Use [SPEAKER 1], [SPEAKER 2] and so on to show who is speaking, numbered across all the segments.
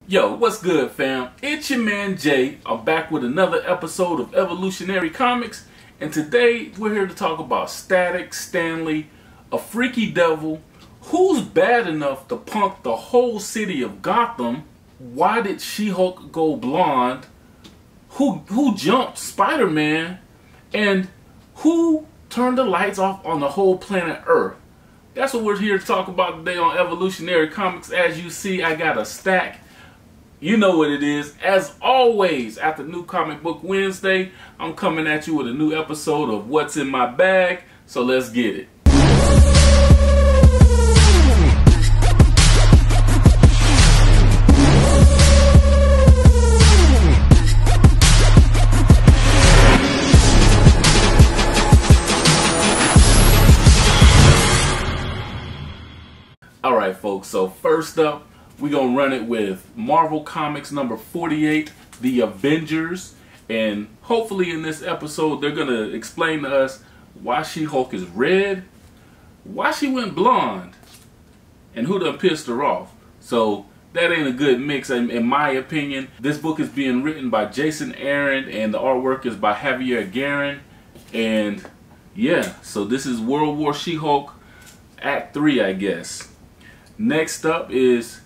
[SPEAKER 1] Yo, what's good, fam? It's your man Jay. I'm back with another episode of Evolutionary Comics, and today we're here to talk about Static Stanley, a freaky devil. Who's bad enough to punk the whole city of Gotham? Why did She-Hulk go blonde? Who jumped Spider-Man? And who turned the lights off on the whole planet Earth? That's what we're here to talk about today on Evolutionary Comics. As you see, I got a stack. You know what it is. As always, after New Comic Book Wednesday, I'm coming at you with a new episode of What's in My Bag. So let's get it. Alright folks, so first up, we're going to run it with Marvel Comics number 48, The Avengers. And hopefully in this episode, they're going to explain to us why She-Hulk is red, why she went blonde, and who done pissed her off. So that ain't a good mix in my opinion. This book is being written by Jason Aaron and the artwork is by Javier Guerin. And yeah, so this is World War She-Hulk Act 3, I guess. Next up is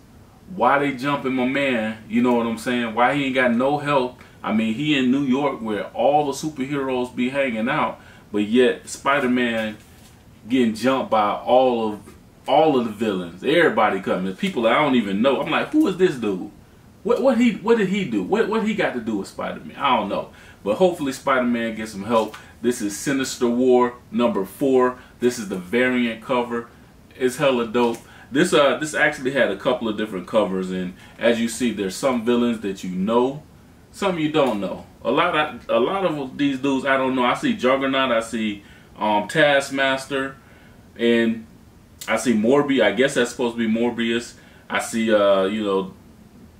[SPEAKER 1] why they jumping my man, you know what I'm saying? Why he ain't got no help. I mean, he in New York where all the superheroes be hanging out, but yet Spider-Man getting jumped by all of the villains. Everybody coming. People I don't even know. I'm like, who is this dude? What did he do? What he got to do with Spider-Man? I don't know. But hopefully Spider-Man gets some help. This is Sinister War number 4. This is the variant cover. It's hella dope. This actually had a couple of different covers, and as you see, there's some villains that you know, some you don't know. A lot of these dudes I don't know. I see Juggernaut, I see Taskmaster, and I see Morbius. I guess that's supposed to be Morbius. I see you know,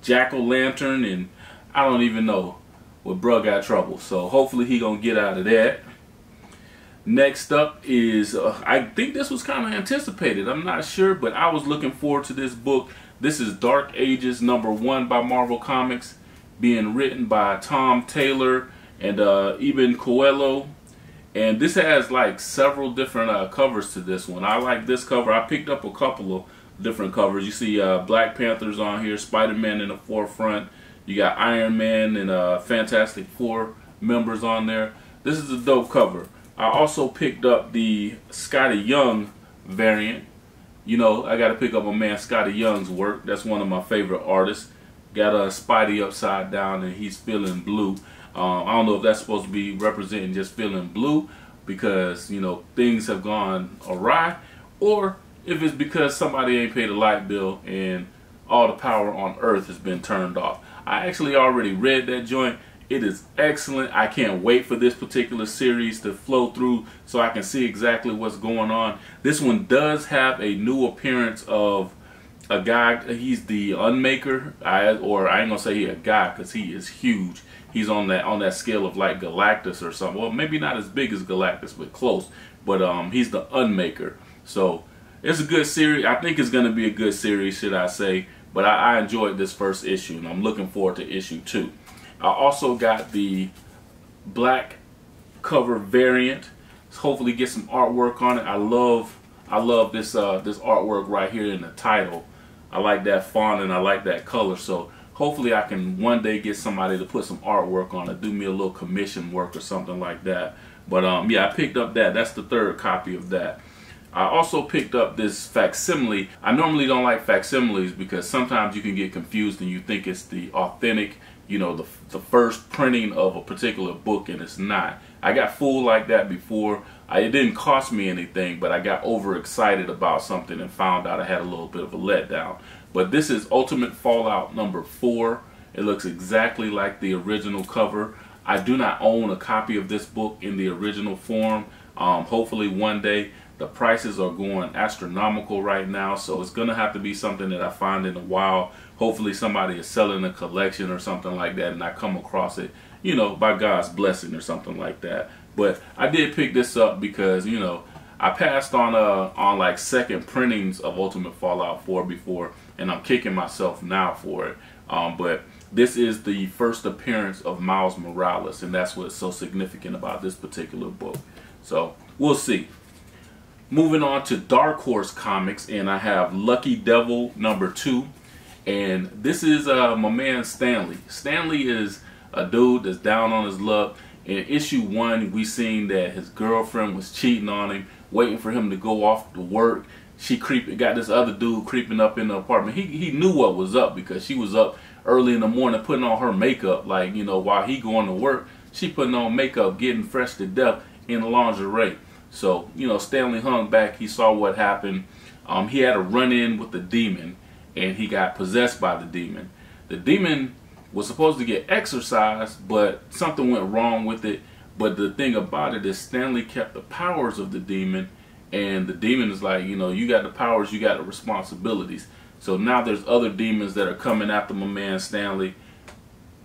[SPEAKER 1] Jack-o'-lantern, and I don't even know what bruh got trouble. So hopefully he gonna get out of that. Next up is, I think this was kind of anticipated. I'm not sure, but I was looking forward to this book. This is Dark Ages number 1 by Marvel Comics, being written by Tom Taylor and Eben Coelho. And this has like several different covers to this one. I like this cover. I picked up a couple of different covers. You see Black Panther's on here, Spider-Man in the forefront. You got Iron Man and Fantastic Four members on there. This is a dope cover. I also picked up the Scotty Young variant. You know, I got to pick up a man Scotty Young's work. That's one of my favorite artists. Got a Spidey upside down and he's feeling blue. I don't know if that's supposed to be representing just feeling blue because, you know, things have gone awry, or if it's because somebody ain't paid a light bill and all the power on Earth has been turned off. I actually already read that joint. It is excellent. I can't wait for this particular series to flow through so I can see exactly what's going on. This one does have a new appearance of a guy. He's the Unmaker. Or I ain't gonna say he a guy because he is huge. He's on that scale of like Galactus or something. Well, maybe not as big as Galactus, but close. But he's the Unmaker. So it's a good series. I think it's gonna be a good series, should I say? But I enjoyed this first issue, and I'm looking forward to issue 2. I also got the black cover variant. Hopefully get some artwork on it. I love this this artwork right here in the title. I like that font and I like that color. So hopefully I can one day get somebody to put some artwork on it, do me a little commission work or something like that. But yeah, I picked up that. That's the 3rd copy of that. I also picked up this facsimile. I normally don't like facsimiles because sometimes you can get confused and you think it's the authentic, you know, the first printing of a particular book, and it's not. I got fooled like that before. It didn't cost me anything, but I got overexcited about something and found out I had a little bit of a letdown. But this is Ultimate Fallout number 4. It looks exactly like the original cover. I do not own a copy of this book in the original form. Hopefully one day. The prices are going astronomical right now, so it's gonna have to be something that I find in a while. Hopefully somebody is selling a collection or something like that and I come across it, you know, by God's blessing or something like that. But I did pick this up because, you know, I passed on like second printings of Ultimate Fallout 4 before, and I'm kicking myself now for it. But this is the first appearance of Miles Morales, and that's what's so significant about this particular book. So we'll see. Moving on to Dark Horse Comics, and I have Lucky Devil #2, and this is my man Stanley. Stanley is a dude that's down on his luck. In issue 1, we seen that his girlfriend was cheating on him, waiting for him to go off to work. She got this other dude creeping up in the apartment. He knew what was up because she was up early in the morning putting on her makeup, like, you know, while he going to work, she putting on makeup, getting fresh to death in lingerie. So, you know, Stanley hung back. He saw what happened. He had a run-in with the demon, and he got possessed by the demon. The demon was supposed to get exorcised, but something went wrong with it. But the thing about it is Stanley kept the powers of the demon, and the demon is like, you know, you got the powers, you got the responsibilities. So now there's other demons that are coming after my man Stanley.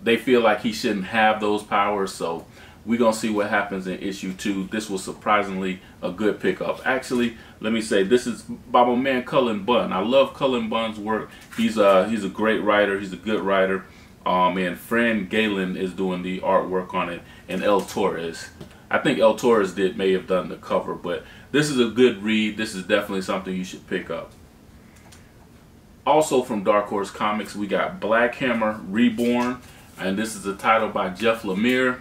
[SPEAKER 1] They feel like he shouldn't have those powers, so we're going to see what happens in issue 2. This was surprisingly a good pickup. Actually, let me say, this is by my man Cullen Bunn. I love Cullen Bunn's work. He's a great writer. He's a good writer. And Fran Galen is doing the artwork on it, and El Torres. I think El Torres may have done the cover, but this is a good read. This is definitely something you should pick up. Also from Dark Horse Comics, we got Black Hammer Reborn, and this is a title by Jeff Lemire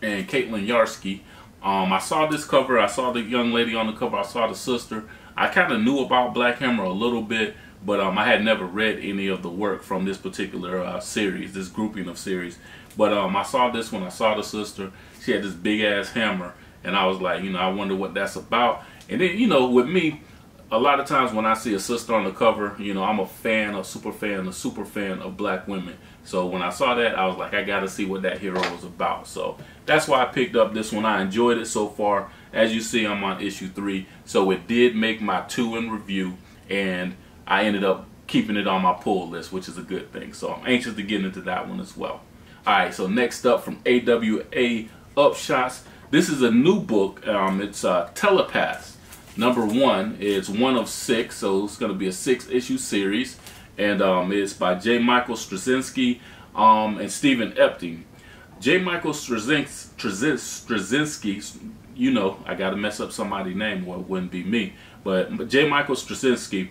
[SPEAKER 1] and Caitlin Yarsky. I saw this cover. I saw the young lady on the cover. I saw the sister. I kind of knew about Black Hammer a little bit, but I had never read any of the work from this particular series, this grouping of series. But I saw this one. I saw the sister. She had this big ass hammer, and I was like, you know, I wonder what that's about. And then, you know, with me, a lot of times when I see a sister on the cover, you know, I'm a super fan of black women. So when I saw that, I was like, I got to see what that hero was about. So that's why I picked up this one. I enjoyed it so far. As you see, I'm on issue 3. So it did make my 2 in review, and I ended up keeping it on my pull list, which is a good thing. So I'm anxious to get into that one as well. Alright, so next up from AWA Upshots. This is a new book. It's Telepaths. #1. It's 1 of 6, so it's going to be a 6-issue series. And it's by J. Michael Straczynski and Stephen Epting. J. Michael Straczynski, you know, I got to mess up somebody's name or it wouldn't be me. But J. Michael Straczynski,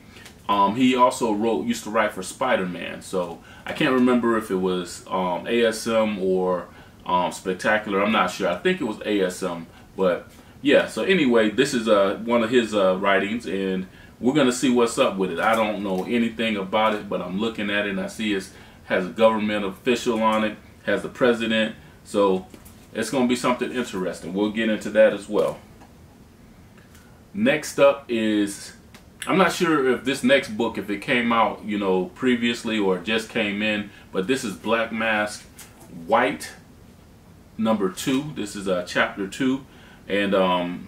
[SPEAKER 1] he also used to write for Spider-Man. So I can't remember if it was ASM or Spectacular. I'm not sure. I think it was ASM. But yeah, so anyway, this is one of his writings, and we're going to see what's up with it. I don't know anything about it, but I'm looking at it, and I see it has a government official on it, has the president, so it's going to be something interesting. We'll get into that as well. Next up is, I'm not sure if this next book, if it came out, you know, previously or just came in, but this is Black Mask White #2. This is chapter 2. And I'm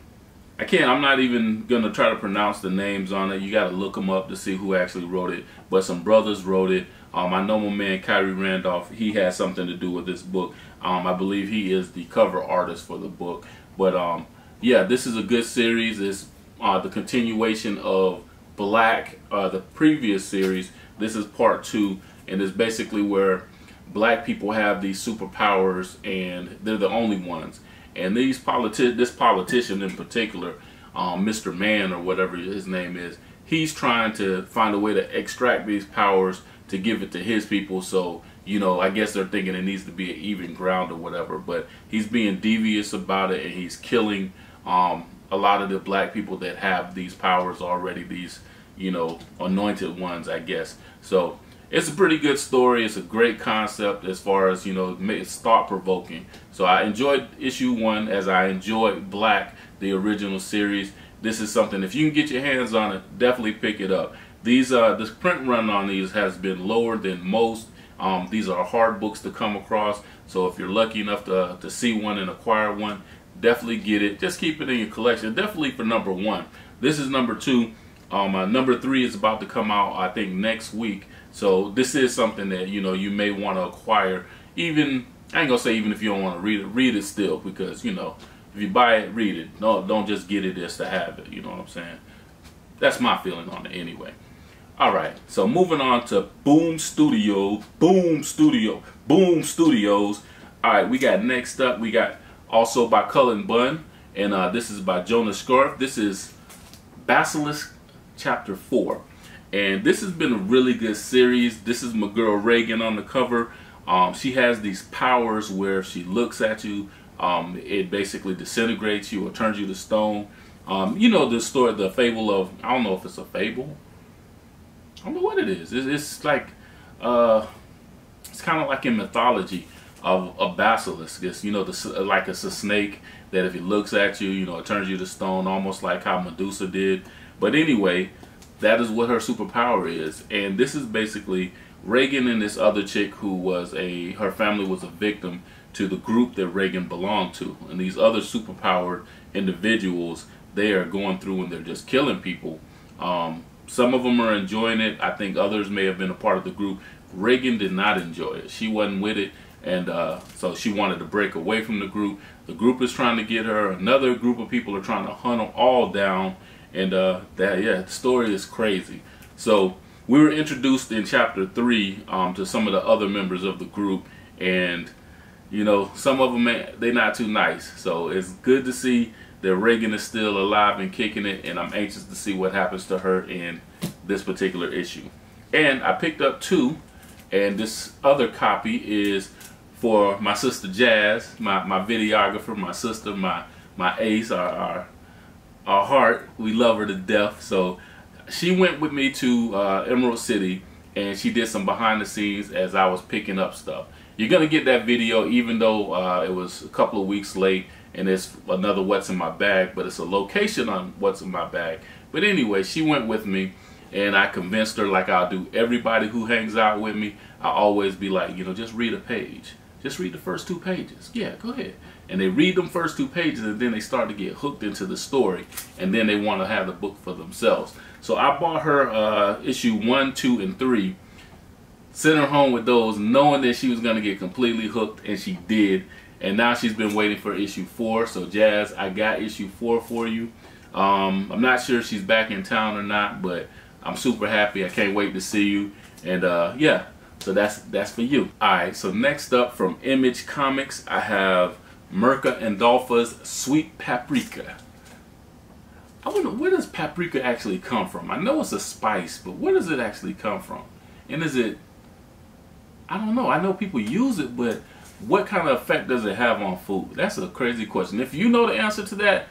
[SPEAKER 1] not even gonna try to pronounce the names on it. You gotta look them up to see who actually wrote it. But some brothers wrote it. I know my man Kyrie Randolph, he has something to do with this book. I believe he is the cover artist for the book. But yeah, this is a good series. It's the continuation of Black, the previous series. This is part 2, and it's basically where black people have these superpowers, and they're the only ones. And this politician in particular, Mr. Man or whatever his name is, he's trying to find a way to extract these powers to give it to his people. So, you know, I guess they're thinking it needs to be an even ground or whatever. But he's being devious about it, and he's killing a lot of the black people that have these powers already, these, you know, anointed ones, I guess. So it's a pretty good story. It's a great concept as far as, you know, it's thought-provoking. So I enjoyed issue 1 as I enjoyed Black, the original series. This is something, if you can get your hands on it, definitely pick it up. These this print run on these has been lower than most. These are hard books to come across. So if you're lucky enough to see one and acquire one, definitely get it. Just keep it in your collection. Definitely for #1. This is #2. #3 is about to come out, I think, next week. So this is something that, you know, you may want to acquire. Even, I ain't gonna say even if you don't want to read it still, because, you know, If you buy it, read it. No, don't just get it just to have it. You know what I'm saying? That's my feeling on it anyway. All right, so moving on to Boom Studios. All right, we got next up, we got also by Cullen Bunn, and this is by Jonas Scarf. This is Basilisk Chapter 4. And this has been a really good series. This is my girl Reagan on the cover. She has these powers where if she looks at you, it basically disintegrates you or turns you to stone. You know the story, the fable of, I don't know if it's a fable. I don't know what it is. It's like, it's kind of like in mythology of a basilisk. It's, you know, like it's a snake that if it looks at you, you know, it turns you to stone, almost like how Medusa did. But anyway, that is what her superpower is. And this is basically Reagan and this other chick who was her family was a victim to the group that Reagan belonged to. And these other superpowered individuals, they are going through and they're just killing people. Some of them are enjoying it. I think others may have been a part of the group. Reagan did not enjoy it. She wasn't with it. And so she wanted to break away from the group. The group is trying to get her. Another group of people are trying to hunt them all down. And the story is crazy. So we were introduced in chapter 3 to some of the other members of the group, and you know, some of them, they're not too nice. So it's good to see that Reagan is still alive and kicking it, and I'm anxious to see what happens to her in this particular issue. And I picked up 2, and this other copy is for my sister Jazz, my videographer, my sister, my ace, our heart. We love her to death. So she went with me to Emerald City, and she did some behind the scenes as I was picking up stuff. You're gonna get that video even though it was a couple of weeks late, and it's another What's in My Bag, but it's a location on What's in My Bag. But anyway, she went with me, and I convinced her, like I'll do everybody who hangs out with me. I always be like, you know, just read a page. Just read the first 2 pages. Yeah, go ahead. And they read them first 2 pages, and then they start to get hooked into the story, and then they want to have the book for themselves. So I bought her issue 1, 2, and 3, sent her home with those, knowing that she was going to get completely hooked, and she did. And now she's been waiting for issue 4. So Jazz, I got issue 4 for you. I'm not sure if she's back in town or not, but I'm super happy. I can't wait to see you. And yeah, so that's for you. Alright, so next up from Image Comics, I have Mirka Andolfo's Sweet Paprika. I wonder, where does paprika actually come from? I know it's a spice, but where does it actually come from? And is it, I don't know. I know people use it, but what kind of effect does it have on food? That's a crazy question. If you know the answer to that,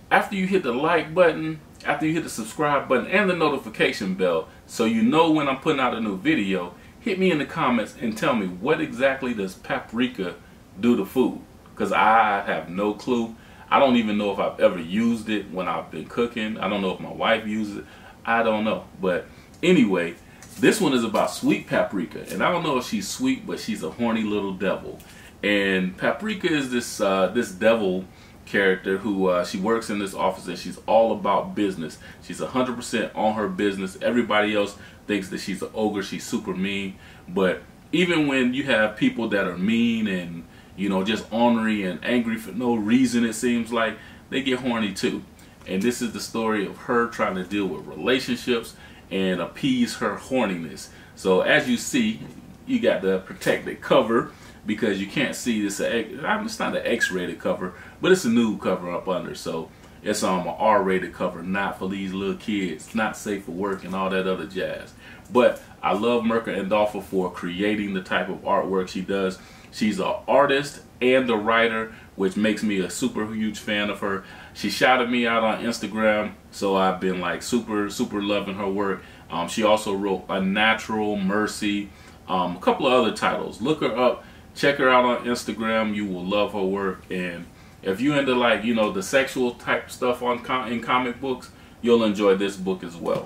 [SPEAKER 1] after you hit the like button, after you hit the subscribe button and the notification bell, so you know when I'm putting out a new video, hit me in the comments and tell me, what exactly does paprika do to food? Because I have no clue. I don't even know if I've ever used it when I've been cooking. I don't know if my wife uses it. I don't know. But anyway, this one is about sweet paprika. And I don't know if she's sweet, but she's a horny little devil. And Paprika is this this devil character who she works in this office, and she's all about business. She's 100% on her business. Everybody else thinks that she's an ogre. She's super mean. But even when you have people that are mean and, you know, just ornery and angry for no reason, it seems like, they get horny too. And this is the story of her trying to deal with relationships and appease her horniness. So as you see, you got the protected cover, because you can't see this. It's not an X-rated cover, but it's a nude cover up under. So it's an R-rated cover, not for these little kids, not safe for work and all that other jazz. But I love Mirka Andolfo for creating the type of artwork she does. She's an artist and a writer, which makes me a super huge fan of her. She shouted me out on Instagram, so I've been like super loving her work. She also wrote Unnatural, Mercy, a couple of other titles. Look her up, check her out on Instagram. You will love her work. And if you're into, like, you know, the sexual type stuff in comic books, you'll enjoy this book as well.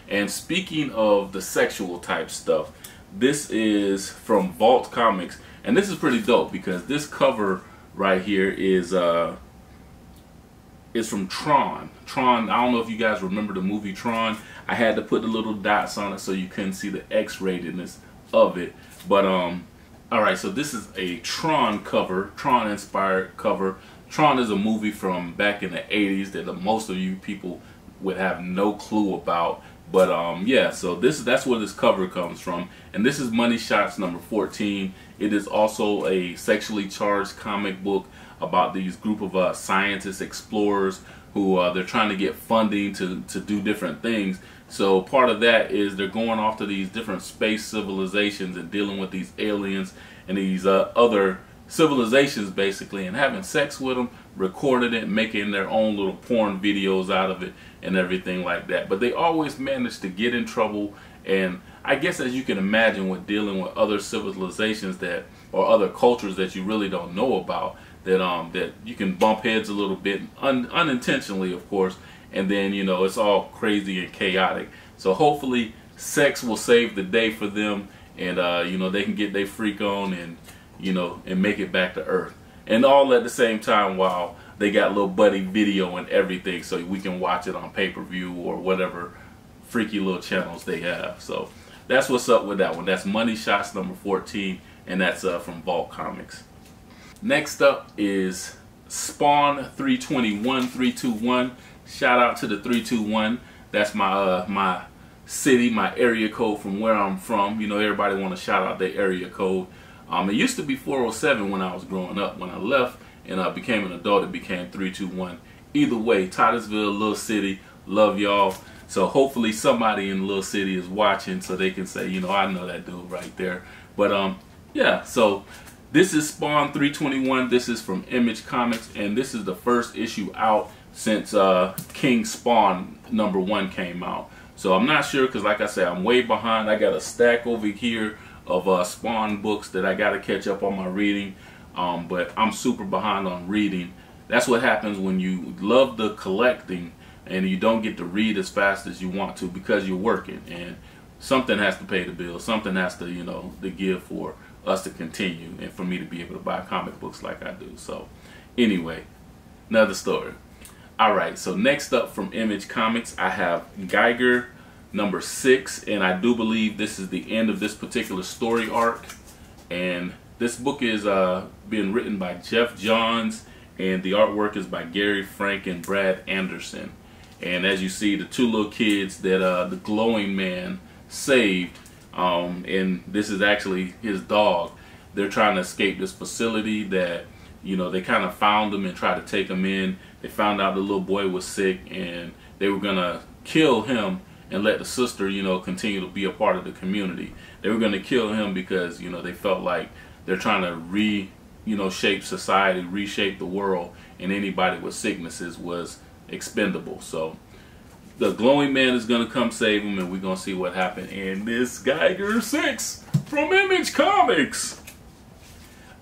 [SPEAKER 1] And speaking of the sexual type stuff, this is from Vault Comics. And this is pretty dope, because this cover right here is from Tron. Tron, I don't know if you guys remember the movie Tron. I had to put the little dots on it so you couldn't see the X-ratedness of it. But alright, so this is a Tron cover, Tron inspired cover. Tron is a movie from back in the 80s that most of you people would have no clue about. But yeah, so that's where this cover comes from, and this is Money Shots number 14. It is also a sexually charged comic book about these group of scientists, explorers, who they're trying to get funding to do different things. So part of that is they're going off to these different space civilizations and dealing with these aliens and these other civilizations basically, and having sex with them, recording it, making their own little porn videos out of it and everything like that. But they always manage to get in trouble, and I guess as you can imagine with dealing with other civilizations that, or other cultures that you really don't know about, that that you can bump heads a little bit unintentionally, of course, and then you know it's all crazy and chaotic. So hopefully sex will save the day for them, and you know, they can get their freak on and, you know, and make it back to Earth, and all at the same time while they got little buddy video and everything, so we can watch it on pay-per-view or whatever freaky little channels they have. So that's what's up with that one. That's Money Shots number 14, and that's from Vault Comics. Next up is Spawn 321. Shout out to the 321. That's my my city, my area code from where I'm from. You know, everybody want to shout out their area code. It used to be 407 when I was growing up. When I left and I became an adult, it became 321. Either way, Titusville, little city, love y'all. So hopefully somebody in the little city is watching, so they can say, you know, I know that dude right there. But yeah, so this is Spawn 321. This is from Image Comics, and this is the first issue out since King Spawn #1 came out. So I'm not sure, because like I said, I'm way behind. I got a stack over here of Spawn books that I got to catch up on my reading, but I'm super behind on reading. That's what happens when you love the collecting and you don't get to read as fast as you want to because you're working, and something has to pay the bill. Something has to, you know, to give for us to continue and for me to be able to buy comic books like I do. So anyway, another story. Alright, so next up from Image Comics, I have Geiger #6, and I do believe this is the end of this particular story arc. And this book is being written by Jeff Johns, and the artwork is by Gary Frank and Brad Anderson. And as you see, the two little kids that the glowing man saved, and this is actually his dog. They're trying to escape this facility that, you know, they kind of found him and tried to take him in. They found out the little boy was sick, and they were gonna kill him and let the sister, you know, continue to be a part of the community. They were gonna kill him because, you know, they felt like they're trying to shape society, reshape the world, and anybody with sicknesses was expendable. So the glowing man is gonna come save him, and we're gonna see what happened in this Geiger 6 from Image Comics.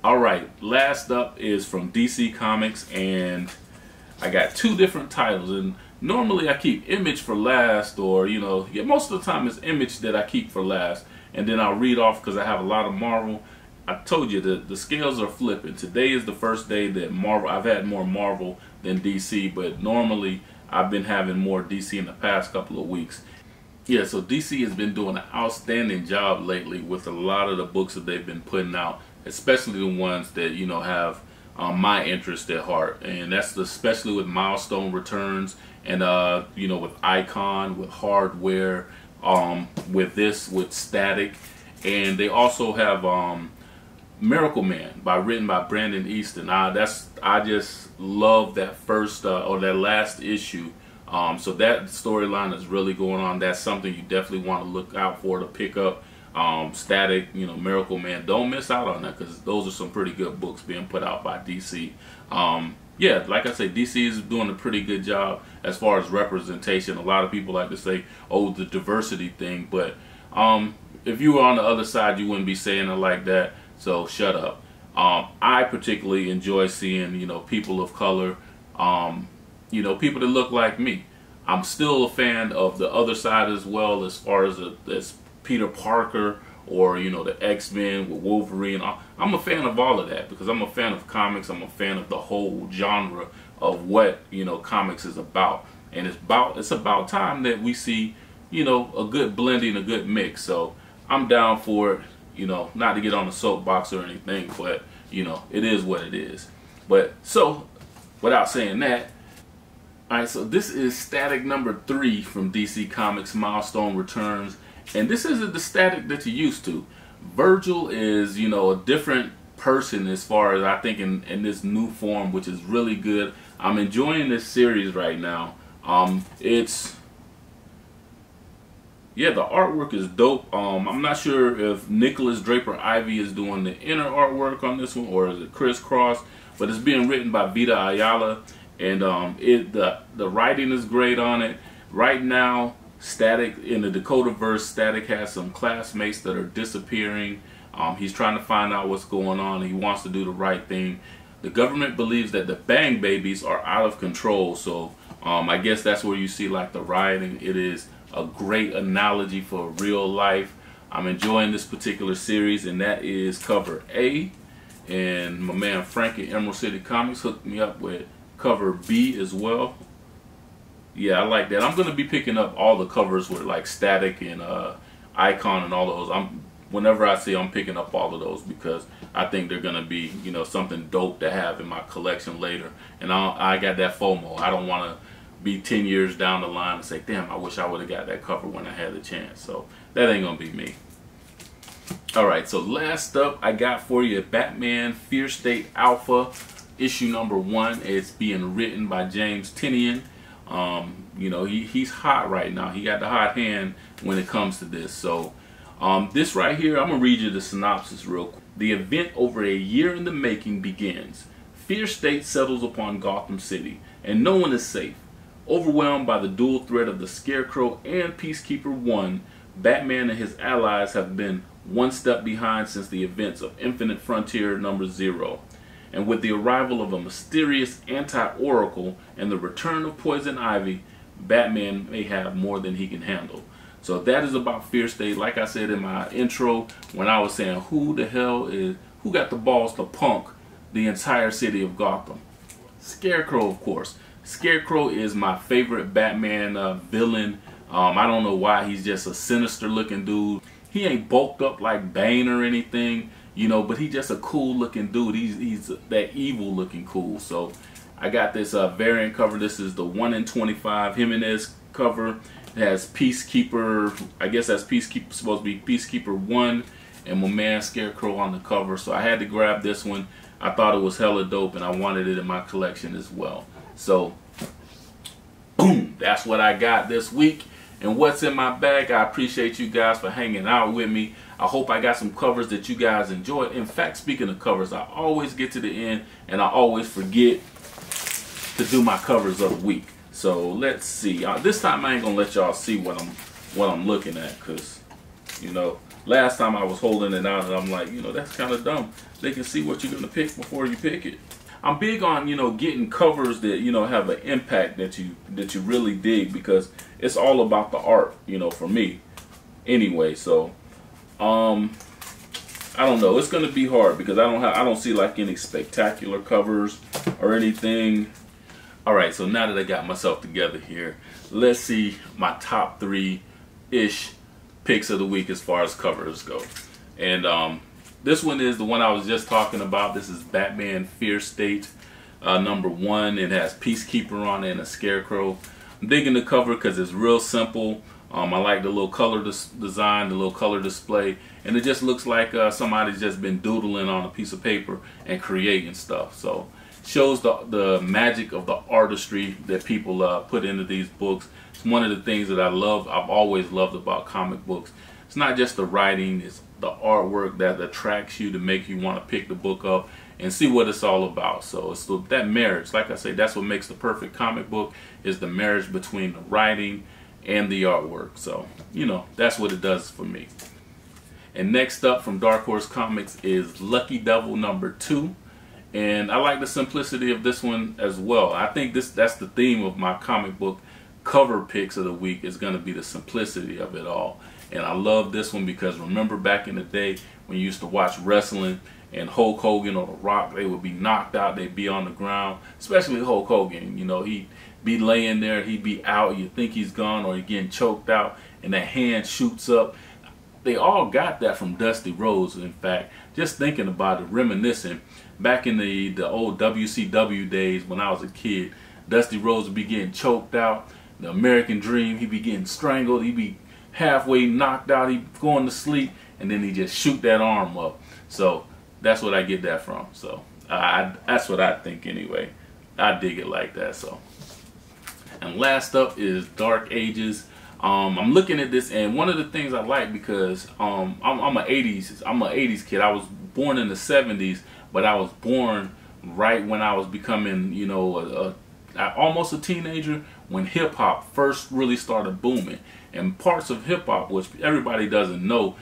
[SPEAKER 1] Alright, last up is from DC Comics, and I got two different titles. And normally I keep Image for last, or, you know, yeah, most of the time it's Image that I keep for last, and then I'll read off because I have a lot of Marvel. I told you that the scales are flipping. Today is the first day that I've had more Marvel than DC, but normally I've been having more DC in the past couple of weeks. Yeah, so DC has been doing an outstanding job lately with a lot of the books that they've been putting out, especially the ones that, you know, have my interest at heart. And that's especially with Milestone Returns, and you know, with Icon, with Hardware, with Static, and they also have Miracle Man written by Brandon Easton. I just love that first or that last issue. So that storyline is really going on. That's something you definitely want to look out for to pick up. Static, you know, Miracle Man. Don't miss out on that, because those are some pretty good books being put out by DC. Yeah, like I say, DC is doing a pretty good job as far as representation. A lot of people like to say, oh, the diversity thing, but if you were on the other side, you wouldn't be saying it like that. So shut up. I particularly enjoy seeing, you know, people of color, you know, people that look like me. I'm still a fan of the other side as well, as far as Peter Parker, or, you know, the X-Men with Wolverine. I'm a fan of all of that because I'm a fan of comics. I'm a fan of the whole genre of what, you know, comics is about. And it's about time that we see, you know, a good blending, a good mix. So I'm down for it. You know, not to get on a soapbox or anything, but, you know, it is what it is. But so without saying that, alright, so this is Static number 3 from DC Comics Milestone Returns. And this isn't the Static that you're used to. Virgil is, you know, a different person as far as I think in this new form, which is really good. I'm enjoying this series right now. Yeah, the artwork is dope. I'm not sure if Nicholas Draper Ivy is doing the inner artwork on this one or is it Chris Cross, but it's being written by Vita Ayala, and the writing is great on it. Right now, Static, in the Dakotaverse, Static has some classmates that are disappearing. He's trying to find out what's going on. He wants to do the right thing. The government believes that the Bang Babies are out of control, so I guess that's where you see like the rioting. It is a great analogy for real life. I'm enjoying this particular series, and that is cover A. And my man Frank at Emerald City Comics hooked me up with cover B as well. Yeah, I like that. I'm gonna be picking up all the covers with like Static and Icon and all those. Whenever I see, I'm picking up all of those because I think they're gonna be, you know, something dope to have in my collection later. And I got that FOMO. I don't want to be 10 years down the line and say, damn, I wish I would have got that cover when I had the chance. So that ain't gonna be me. All right, so last up I got for you Batman Fear State Alpha issue number 1. It's being written by James Tynion. You know, he's hot right now. He got the hot hand when it comes to this. So this right here, I'm gonna read you the synopsis real quick. The event over a year in the making begins. Fear State settles upon Gotham City, and no one is safe. Overwhelmed by the dual threat of the Scarecrow and Peacekeeper 1, Batman and his allies have been one step behind since the events of Infinite Frontier number 0. And with the arrival of a mysterious anti-Oracle and the return of Poison Ivy, Batman may have more than he can handle. So that is about Fear State. Like I said in my intro, when I was saying who got the balls to punk the entire city of Gotham? Scarecrow, of course. Scarecrow is my favorite Batman villain. I don't know why. He's just a sinister looking dude. He ain't bulked up like Bane or anything, you know, but he's just a cool looking dude. He's that evil looking cool. So I got this variant cover. This is the 1 in 25 Jimenez cover. It has Peacekeeper, I guess that's Peacekeeper, supposed to be Peacekeeper 1, and my man Scarecrow on the cover. So I had to grab this one. I thought it was hella dope, and I wanted it in my collection as well. So, boom, that's what I got this week. And what's in my bag, I appreciate you guys for hanging out with me. I hope I got some covers that you guys enjoyed. In fact, speaking of covers, I always get to the end, and I always forget to do my covers of the week. So let's see. This time I ain't gonna let y'all see what I'm looking at, because, you know, last time I was holding it out and I'm like, you know, that's kind of dumb. They can see what you're gonna pick before you pick it. I'm big on, you know, getting covers that, you know, have an impact that you really dig, because it's all about the art, you know, for me. Anyway, so I don't know. It's gonna be hard because I don't see like any spectacular covers or anything. All right, so now that I got myself together here, let's see my top 3-ish picks of the week as far as covers go. And this one is the one I was just talking about. This is Batman Fear State number 1. It has Peacekeeper on it and a Scarecrow. I'm digging the cover because it's real simple. I like the little color design, the little color display, and it just looks like somebody's just been doodling on a piece of paper and creating stuff. So shows the magic of the artistry that people put into these books. It's one of the things that I've always loved about comic books. It's not just the writing, it's the artwork that attracts you to make you want to pick the book up and see what it's all about. So it's that marriage. Like I say, that's what makes the perfect comic book, is the marriage between the writing and the artwork. So, you know, that's what it does for me. And next up from Dark Horse Comics is Lucky Devil number 2. And I like the simplicity of this one as well. I think that's the theme of my comic book cover picks of the week, is going to be the simplicity of it all. And I love this one because remember back in the day when you used to watch wrestling and Hulk Hogan or The Rock, they would be knocked out, they'd be on the ground, especially Hulk Hogan. You know, he'd be laying there, he'd be out, you think he's gone, or he's getting choked out, and that hand shoots up. they all got that from Dusty Rhodes. In fact, just thinking about it, reminiscing back in the old WCW days when I was a kid, Dusty Rhodes would be getting choked out. The American Dream, he'd be getting strangled. He'd be halfway knocked out. He'd going to sleep, and then he'd just shoot that arm up. So that's what I get that from. So that's what I think anyway. I dig it like that. So, and last up is Dark Ages. I'm looking at this, and one of the things I like, because I'm an 80s kid. I was born in the 70s, but I was born right when I was becoming, you know, almost a teenager, when hip hop first really started booming. And parts of hip hop, which everybody doesn't know.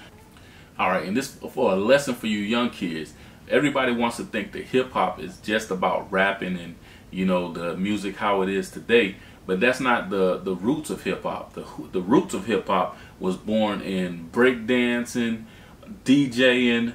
[SPEAKER 1] All right, and this for a lesson for you young kids. Everybody wants to think that hip hop is just about rapping and, you know, the music how it is today. But that's not the roots of hip hop. The roots of hip hop was born in breakdancing, DJing,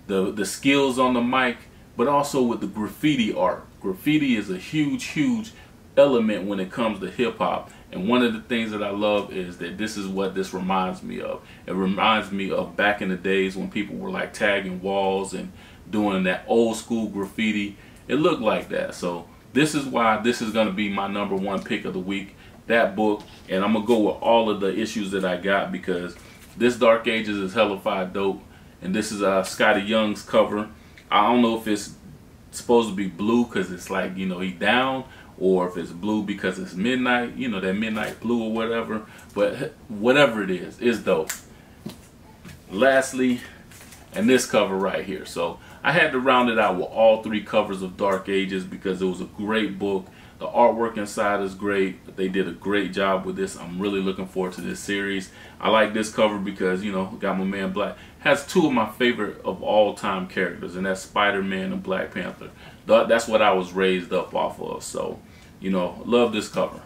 [SPEAKER 1] the skills on the mic, but also with the graffiti art. Graffiti is a huge element when it comes to hip hop. And one of the things that I love is that this is what this reminds me of. It reminds me of back in the days when people were like tagging walls and doing that old school graffiti. It looked like that. So this is why this is going to be my #1 pick of the week, that book. And I'm going to go with all of the issues that I got, because this Dark Ages is hellified dope. And this is Scotty Young's cover. I don't know if it's supposed to be blue because it's like, you know, he down, or if it's blue because it's midnight, you know, that midnight blue or whatever. But whatever it is, it's dope. Lastly, and this cover right here. So I had to round it out with all 3 covers of Dark Ages because it was a great book. The artwork inside is great. They did a great job with this. I'm really looking forward to this series. I like this cover because, you know, got my man Black. Has 2 of my favorite of all time characters, and that's Spider-Man and Black Panther. That's what I was raised up off of. So, you know, love this cover.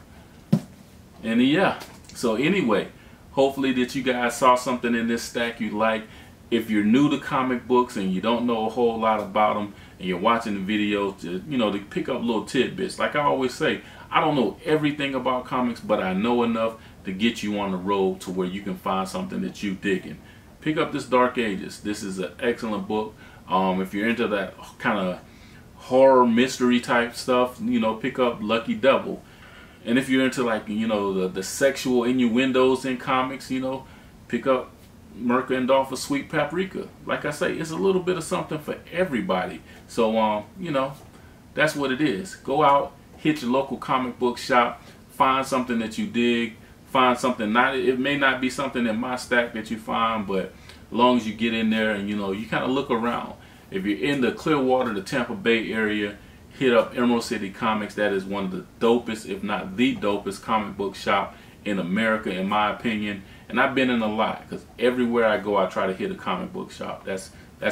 [SPEAKER 1] And yeah, so anyway, hopefully that you guys saw something in this stack you like. If you're new to comic books and you don't know a whole lot about them, and you're watching the videos to, you know, to pick up little tidbits. Like I always say, I don't know everything about comics, but I know enough to get you on the road to where you can find something that you digging. Pick up this Dark Ages. This is an excellent book. If you're into that kind of horror mystery type stuff, you know, pick up Lucky Devil. And if you're into, like, you know, the sexual innuendos in comics, you know, pick up Merca and Dolphin's Sweet Paprika. Like I say, it's a little bit of something for everybody. So, you know, that's what it is. Go out, hit your local comic book shop, find something that you dig, find something, it may not be something in my stack that you find, but as long as you get in there and, you know, you kind of look around. If you're in the Clearwater, the Tampa Bay area, hit up Emerald City Comics. That is one of the dopest, if not the dopest, comic book shop in America, in my opinion. And I've been in a lot, because everywhere I go I try to hit a comic book shop. That's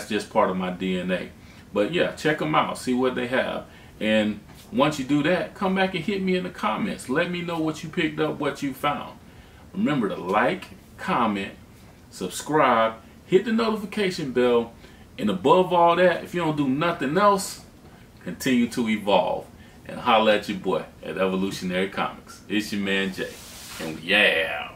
[SPEAKER 1] just part of my DNA. But yeah, check them out, see what they have. And once you do that, come back and hit me in the comments. Let me know what you picked up, what you found. Remember to like, comment, subscribe, hit the notification bell, and above all that, if you don't do nothing else, continue to evolve. And holla at your boy at Evolutionary Comics. It's your man Jay. And yeah.